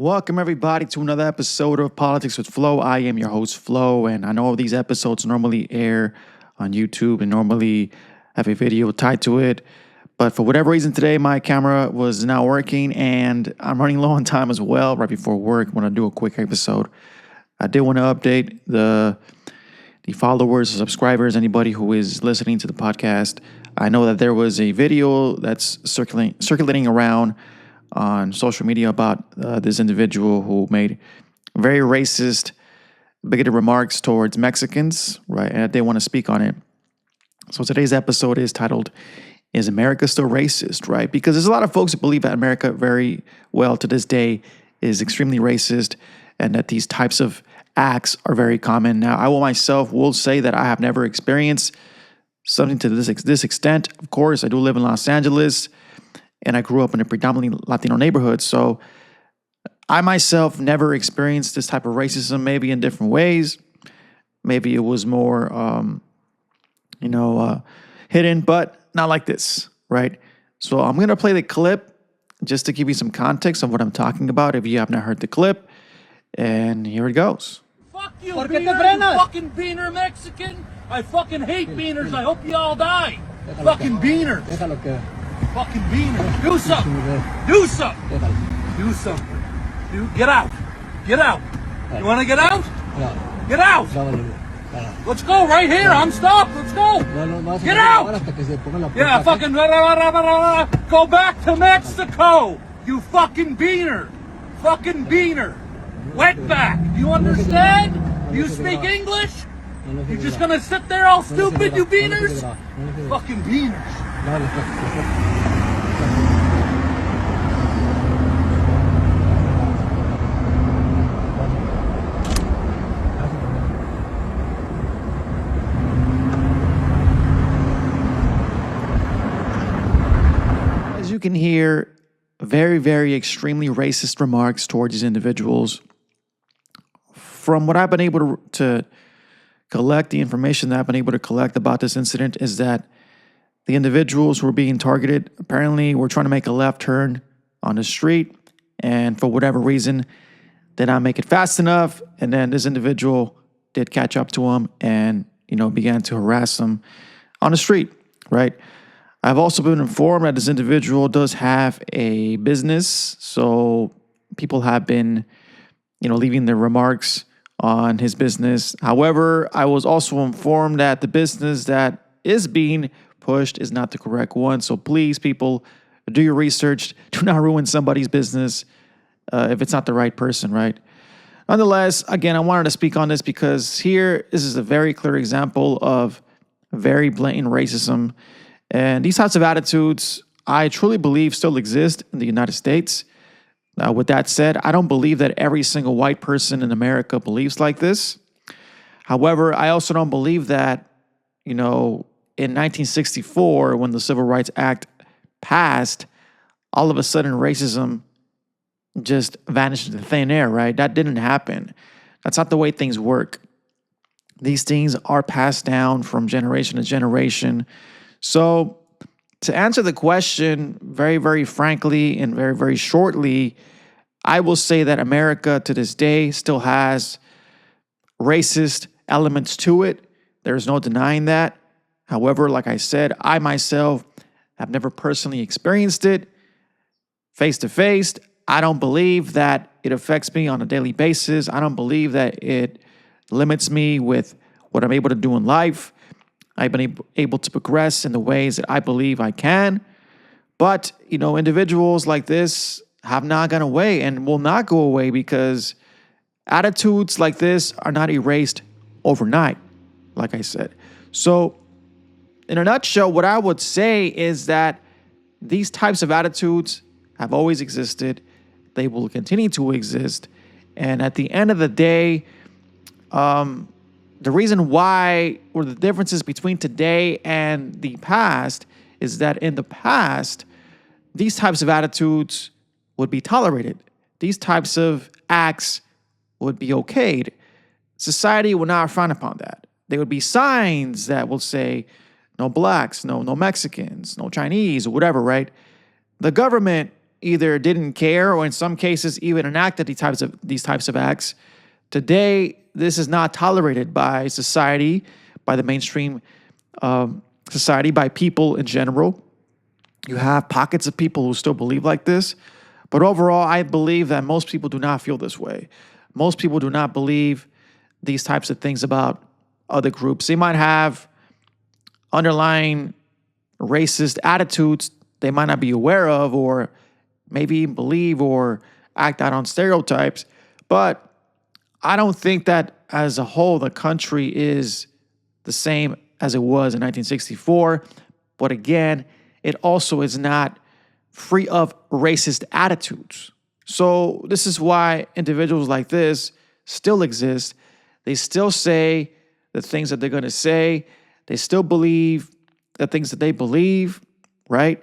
Welcome, everybody, to another episode of Politics with Flo. I am your host, Flo, and I know these episodes normally air on YouTube and normally have a video tied to it. But for whatever reason today, my camera was not working, and I'm running low on time as well right before work. I want to do a quick episode. I did want to update the followers, the subscribers, anybody who is listening to the podcast. I know that there was a video that's circulating around on social media about this individual who made very racist, bigoted remarks towards Mexicans, right? And they want to speak on it. So today's episode is titled, "Is America Still Racist?" Right? Because there's a lot of folks who believe that America very well to this day is extremely racist and that these types of acts are very common. Now, I myself will say that I have never experienced something to this extent. Of course, I do live in Los Angeles, and I grew up in a predominantly Latino neighborhood. So I myself never experienced this type of racism, maybe in different ways. Maybe it was more, hidden, but not like this, right? So I'm going to play the clip just to give you some context of what I'm talking about if you have not heard the clip. And here it goes. Fuck you, beaner, you fucking beaner Mexican. I fucking hate beaners. I hope you all die. Fucking beaners. Fucking beaner. Do something. Do something. Do something. Get out. Get out. You want to get out? Get out. Let's go right here. I'm stopped. Let's go. Get out. Yeah, fucking go back to Mexico. You fucking beaner. Fucking beaner. Wetback. Do you understand? Do you speak English? You just gonna sit there all stupid, you beaners? Fucking beaners. As you can hear, very, very extremely racist remarks towards these individuals. From what I've been able to collect, the information that I've been able to collect about this incident is that the individuals who were being targeted apparently were trying to make a left turn on the street, and for whatever reason, did not make it fast enough. And then this individual did catch up to him and, began to harass him on the street, right? I've also been informed that this individual does have a business, so people have been, leaving their remarks on his business. However, I was also informed that the business that is being pushed is not the correct one. So please, people, do your research. Do not ruin somebody's business if it's not the right person, right? Nonetheless, again, I wanted to speak on this because this is a very clear example of very blatant racism. And these types of attitudes, I truly believe, still exist in the United States. With that said, I don't believe that every single white person in America believes like this. However, I also don't believe that, in 1964, when the Civil Rights Act passed, all of a sudden racism just vanished into thin air, right? That didn't happen. That's not the way things work. These things are passed down from generation to generation. So to answer the question very, very frankly and very, very shortly, I will say that America to this day still has racist elements to it. There's no denying that. However, like I said, I myself have never personally experienced it face to face. I don't believe that it affects me on a daily basis. I don't believe that it limits me with what I'm able to do in life. I've been able to progress in the ways that I believe I can. But, individuals like this have not gone away and will not go away because attitudes like this are not erased overnight, like I said. So, in a nutshell, what I would say is that these types of attitudes have always existed. They will continue to exist. And at the end of the day, the reason why, or the differences between today and the past, is that in the past, these types of attitudes would be tolerated. These types of acts would be okayed. Society would not frown upon that. There would be signs that will say, no blacks, no Mexicans, no Chinese, or whatever, right? The government either didn't care or in some cases even enacted these types of acts. Today, this is not tolerated by society, by the mainstream society, by people in general. You have pockets of people who still believe like this. But overall, I believe that most people do not feel this way. Most people do not believe these types of things about other groups. They might have underlying racist attitudes they might not be aware of, or maybe even believe or act out on stereotypes. But I don't think that as a whole, the country is the same as it was in 1964. But again, it also is not free of racist attitudes. So this is why individuals like this still exist. They still say the things that they're going to say. They still believe the things that they believe, right?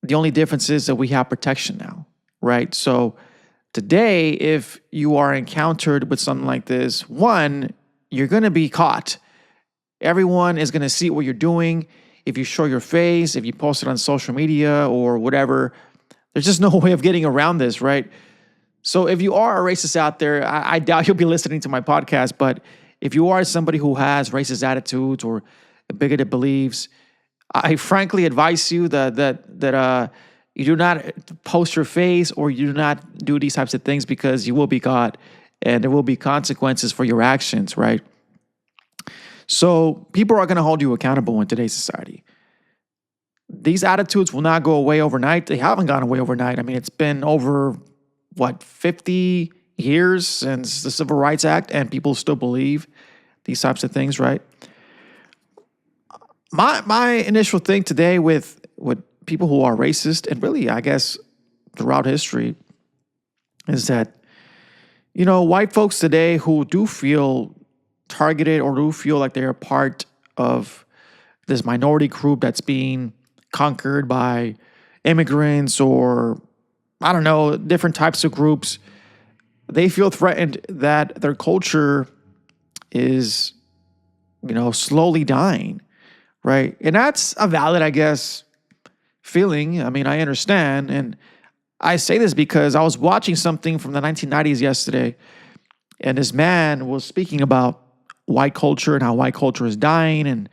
The only difference is that we have protection now, right? So today, if you are encountered with something like this, one, you're going to be caught. Everyone is going to see what you're doing. If you show your face, if you post it on social media or whatever, there's just no way of getting around this, right? So if you are a racist out there, I doubt you'll be listening to my podcast, but if you are somebody who has racist attitudes or bigoted beliefs, I frankly advise you that you do not post your face or you do not do these types of things, because you will be caught and there will be consequences for your actions, right? So people are going to hold you accountable in today's society. These attitudes will not go away overnight. They haven't gone away overnight. I mean, it's been over, 50 years since the Civil Rights Act, and people still believe these types of things, right? My initial thing today with people who are racist, and really, I guess, throughout history, is that, white folks today who do feel targeted or do feel like they're a part of this minority group that's being conquered by immigrants or, I don't know, different types of groups, they feel threatened that their culture is, slowly dying, right? And that's a valid, I guess, feeling. I mean, I understand. And I say this because I was watching something from the 1990s yesterday, and this man was speaking about white culture and how white culture is dying, and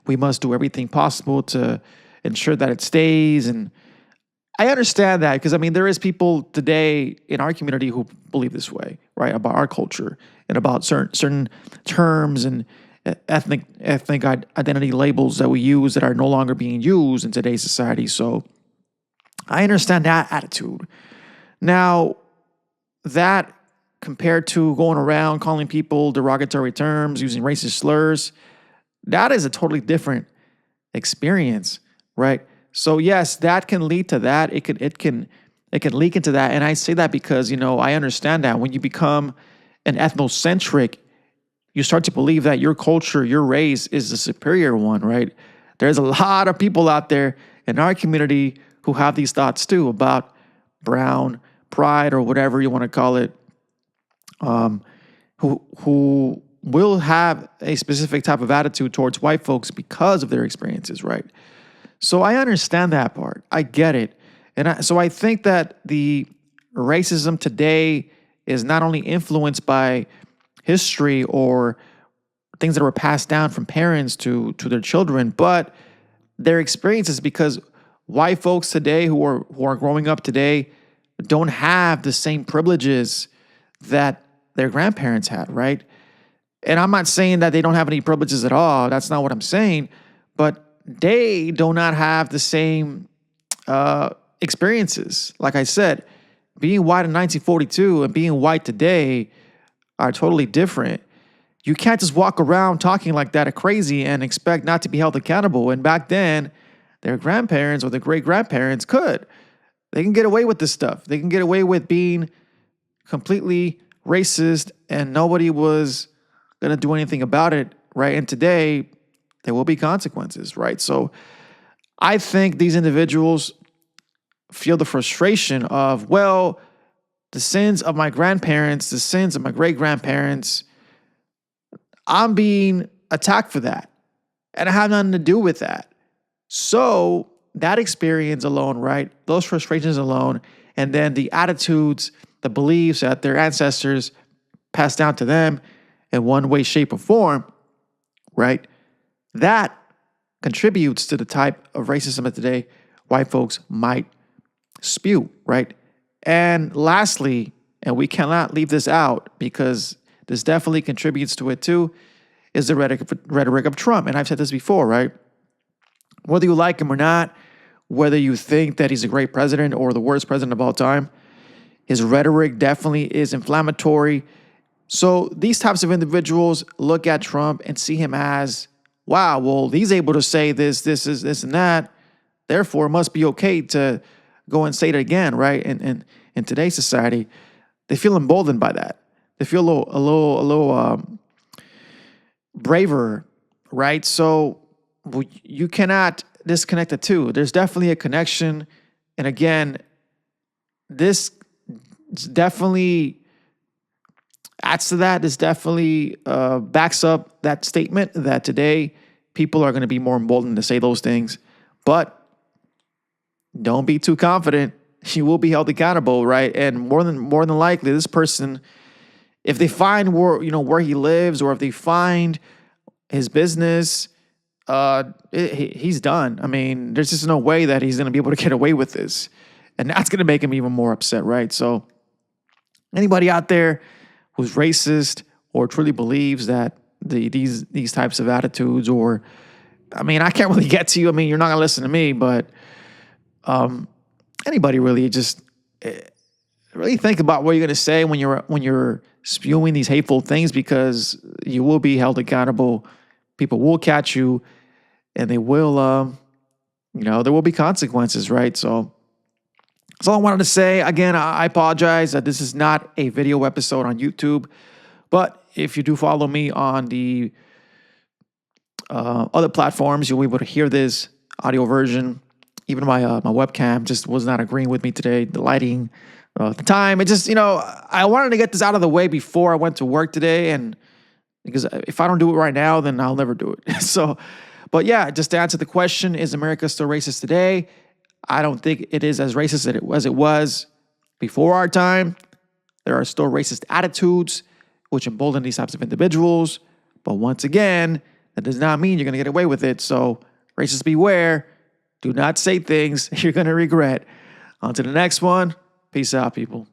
we must do everything possible to ensure that it stays. And I understand that because, I mean, there is people today in our community who believe this way, right, about our culture and about certain terms and ethnic identity labels that we use that are no longer being used in today's society. So I understand that attitude. Now, that compared to going around calling people derogatory terms, using racist slurs, that is a totally different experience, right? So yes, that can lead to that. It can leak into that. And I say that because, I understand that when you become an ethnocentric, you start to believe that your culture, your race is the superior one, right? There's a lot of people out there in our community who have these thoughts too about brown pride or whatever you want to call it, who will have a specific type of attitude towards white folks because of their experiences, right? So I understand that part. I get it. And so I think that the racism today is not only influenced by history or things that were passed down from parents to their children, but their experiences, because white folks today who are growing up today don't have the same privileges that their grandparents had, right? And I'm not saying that they don't have any privileges at all. That's not what I'm saying. But they do not have the same experiences. Like I said, being white in 1942 and being white today are totally different. You can't just walk around talking like that crazy and expect not to be held accountable. And back then, their grandparents or their great-grandparents could. They can get away with this stuff. They can get away with being completely racist and nobody was going to do anything about it, right? And today, there will be consequences, right? So I think these individuals feel the frustration of, well, the sins of my grandparents, the sins of my great-grandparents, I'm being attacked for that. And I have nothing to do with that. So that experience alone, right? Those frustrations alone, and then the attitudes, the beliefs that their ancestors passed down to them in one way, shape, or form, right? That contributes to the type of racism that today white folks might spew, right? And lastly, and we cannot leave this out because this definitely contributes to it too, is the rhetoric of Trump. And I've said this before, right? Whether you like him or not, whether you think that he's a great president or the worst president of all time, his rhetoric definitely is inflammatory. So these types of individuals look at Trump and see him as, wow, well, he's able to say this, and that. Therefore, it must be okay to go and say it again, right? And in today's society, they feel emboldened by that. They feel a little braver, right? So you cannot disconnect the two. There's definitely a connection. And again, this definitely adds to that. This definitely backs up that statement that today people are going to be more emboldened to say those things. But don't be too confident. You will be held accountable, right? And more than likely, this person, if they find where he lives, or if they find his business, he's done. I mean, there's just no way that he's going to be able to get away with this, and that's going to make him even more upset, right? So, anybody out there who's racist or truly believes that these types of attitudes, or, I mean, I can't really get to you. I mean, you're not going to listen to me, but anybody really just really think about what you're going to say when you're spewing these hateful things, because you will be held accountable. People will catch you, and they will, there will be consequences, right? So that's all I wanted to say. Again, I apologize that this is not a video episode on YouTube, but if you do follow me on the other platforms, you'll be able to hear this audio version. Even my webcam just was not agreeing with me today. The lighting, the time, it just, I wanted to get this out of the way before I went to work today, and because if I don't do it right now, then I'll never do it. So, but yeah, just to answer the question, is America still racist today? I don't think it is as racist as it was before our time. There are still racist attitudes which embolden these types of individuals. But once again, that does not mean you're going to get away with it. So racists beware. Do not say things you're going to regret. On to the next one. Peace out, people.